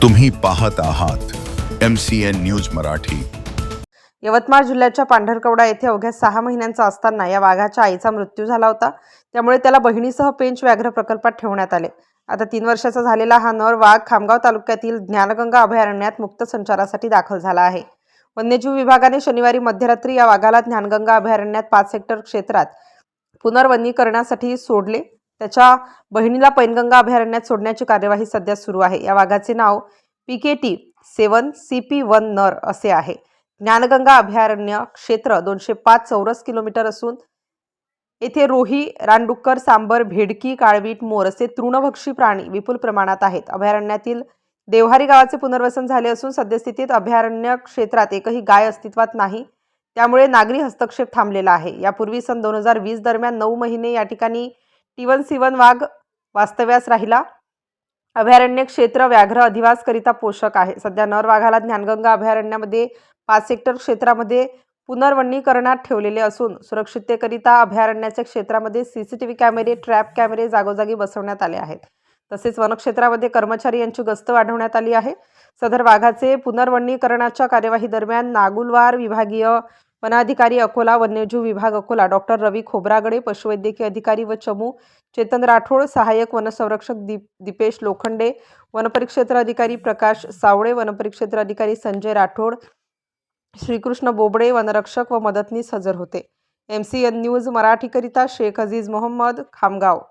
तुम्ही पाहत आहात MCN न्यूज मराठी। यवतमाळ जिल्ह्याच्या पांढरकवडा येथे अवघ्या 6 महिन्यांचा असताना या वाघाच्या आईचा मृत्यू झाला होता। त्यामुळे त्याला बहिणीसह पेंच व्याघ्र प्रकल्पात ठेवण्यात आले। आता 3 वर्षाचा झालेला हा नर वाघ खामगाव तालुक्यातील ज्ञानगंगा अभयारण्यात मुक्त संचारासाठी दाखल झाला आहे। वन्यजीव विभागाने शनिवारी मध्यरात्री या वाघाला ज्ञानगंगा अभयारण्यात 5 हेक्टर क्षेत्रात पुनर्वनीकरणासाठी सोडले। त्याच्या बहिणीला पैनगंगा अभयारण्यात सोडण्याची कार्यवाही सध्या सुरू आहे। या वाघाचे नाव PKT 7 CP1 नर असे आहे। ज्ञानगंगा अभयारण्य क्षेत्र 205 चौरस किलोमीटर असून येथे रोही, रानडुक्कर, सांबर, भेडकी, काळवीट, मोर असे तृणभक्षी प्राणी विपुल प्रमाणात आहेत। अभयारण्यातील देवहारी गावाचे पुनर्वसन झाले असून सद्यस्थितीत अभयारण्य क्षेत्रात एकही गाय अस्तित्वात नाही। त्यामुळे नागरी हस्तक्षेप थांबलेला आहे। यापूर्वी सन 2020 दरम्यान 9 महिने या ठिकाणी T1 C1 वाघ वास्तव्यास राहिला। अभयारण्य क्षेत्र व्याघ्र अधिवास करिता पोषक आहे। सध्या नर वाघाला ज्ञानगंगा अभयारण्यामध्ये 5 हेक्टर क्षेत्रामध्ये पुनर्वनीकरणात ठेवलेले असून सुरक्षिततेकरिता अभयारण्याच्या क्षेत्रामध्ये CCTV कॅमेरे, ट्रॅप कॅमेरे जागोजागी बसवण्यात आले आहेत। तसेच वनक्षेत्रामध्ये कर्मचारी यांची गस्त वाढवण्यात आली आहे। सदर वाघाचे पुनर्वनीकरणाच्या कार्यवाही दरम्यान नागुलवार विभागीय वनाधिकारी अकोला, वन्यजीव विभाग अकोला, डॉक्टर रवी खोब्रागडे, पशुवैद्यकीय अधिकारी व चमू चेतन राठोड, सहाय्यक वनसंरक्षक दीपेश लोखंडे, वनपरिक्षेत्र अधिकारी प्रकाश सावळे, वनपरिक्षेत्र अधिकारी संजय राठोड, श्रीकृष्ण बोबडे, वनरक्षक व मदतनीस हजर होते। MCN न्यूज मराठीकरिता शेख अजीज मोहम्मद, खामगाव।